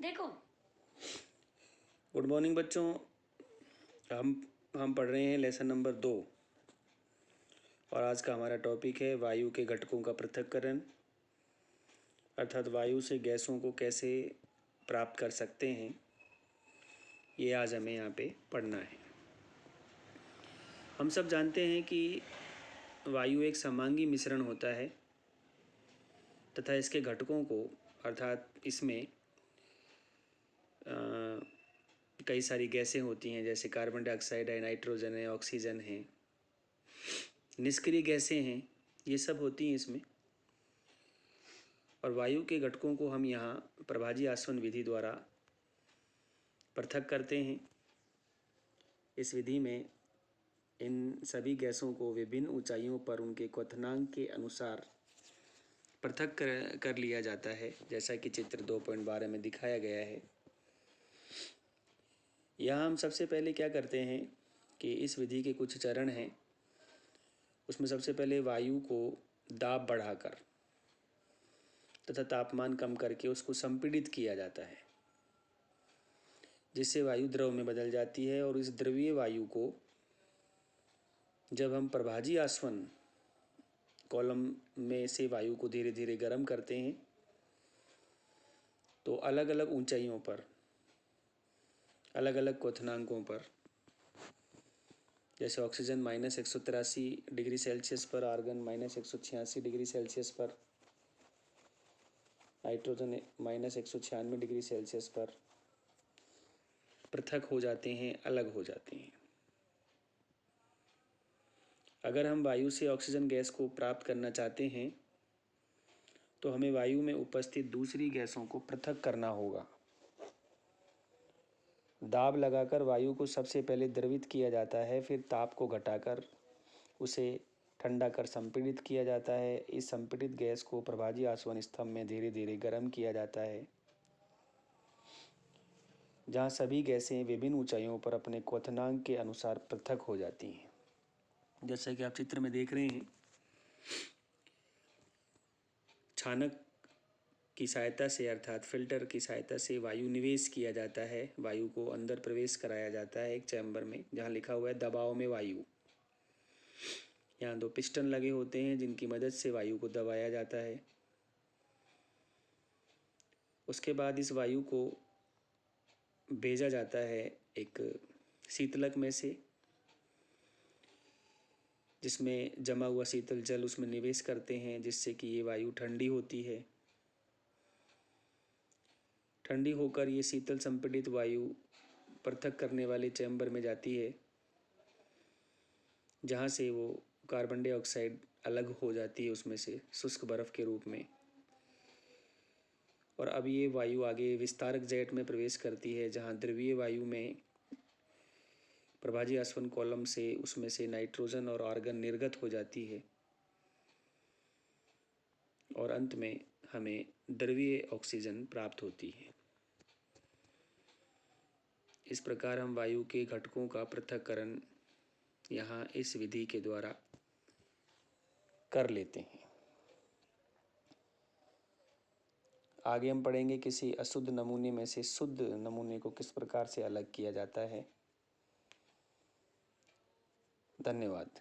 देखो। Good morning बच्चों। हम पढ़ रहे हैं लेसन नंबर 2 और आज का हमारा टॉपिक है वायु के घटकों का पृथक्करण, अर्थात वायु से गैसों को कैसे प्राप्त कर सकते हैं, ये आज हमें यहाँ पे पढ़ना है। हम सब जानते हैं कि वायु एक समांगी मिश्रण होता है तथा इसके घटकों को अर्थात इसमें कई सारी गैसें होती हैं, जैसे कार्बन डाइऑक्साइड है, नाइट्रोजन है, ऑक्सीजन है, निष्क्रिय गैसें हैं, ये सब होती हैं इसमें। और वायु के घटकों को हम यहाँ प्रभाजी आसवन विधि द्वारा पृथक करते हैं। इस विधि में इन सभी गैसों को विभिन्न ऊंचाइयों पर उनके क्वथनांक के अनुसार पृथक कर लिया जाता है, जैसा कि चित्र 2.12 में दिखाया गया है। यहाँ हम सबसे पहले क्या करते हैं कि इस विधि के कुछ चरण हैं, उसमें सबसे पहले वायु को दाब बढ़ाकर तथा तापमान कम करके उसको संपीड़ित किया जाता है, जिससे वायु द्रव में बदल जाती है। और इस द्रवीय वायु को जब हम प्रभाजी आसवन कॉलम में से वायु को धीरे धीरे गर्म करते हैं तो अलग अलग ऊंचाइयों पर, अलग अलग क्वथनांकों पर, जैसे ऑक्सीजन -183 डिग्री सेल्सियस पर, आर्गन -186 डिग्री सेल्सियस पर, नाइट्रोजन -196 डिग्री सेल्सियस पर पृथक हो जाते हैं, अलग हो जाते हैं। अगर हम वायु से ऑक्सीजन गैस को प्राप्त करना चाहते हैं तो हमें वायु में उपस्थित दूसरी गैसों को पृथक करना होगा। दाब लगाकर वायु को सबसे पहले द्रवित किया जाता है, फिर ताप को घटाकर उसे ठंडा कर संपीड़ित किया जाता है। इस संपीड़ित गैस को प्रभाजी आसवन स्तंभ में धीरे धीरे गर्म किया जाता है, जहाँ सभी गैसें विभिन्न ऊंचाइयों पर अपने क्वथनांक के अनुसार पृथक हो जाती हैं। जैसा कि आप चित्र में देख रहे हैं, छानक की सहायता से अर्थात फिल्टर की सहायता से वायु निवेश किया जाता है। वायु को अंदर प्रवेश कराया जाता है एक चैम्बर में, जहाँ लिखा हुआ है दबाव में वायु। यहाँ 2 पिस्टन लगे होते हैं जिनकी मदद से वायु को दबाया जाता है। उसके बाद इस वायु को भेजा जाता है एक शीतलक में से, जिसमें जमा हुआ शीतल जल उसमें निवेश करते हैं, जिससे कि ये वायु ठंडी होती है। ठंडी होकर ये शीतल संपीड़ित वायु पृथक करने वाले चैम्बर में जाती है, जहाँ से वो कार्बन डाइऑक्साइड अलग हो जाती है उसमें से शुष्क बर्फ के रूप में। और अब ये वायु आगे विस्तारक जेट में प्रवेश करती है, जहाँ द्रवीय वायु में प्रभाजी आसवन कॉलम से उसमें से नाइट्रोजन और आर्गन निर्गत हो जाती है और अंत में हमें द्रवीय ऑक्सीजन प्राप्त होती है। इस प्रकार हम वायु के घटकों का पृथक्करण यहाँ इस विधि के द्वारा कर लेते हैं। आगे हम पढ़ेंगे किसी अशुद्ध नमूने में से शुद्ध नमूने को किस प्रकार से अलग किया जाता है। धन्यवाद।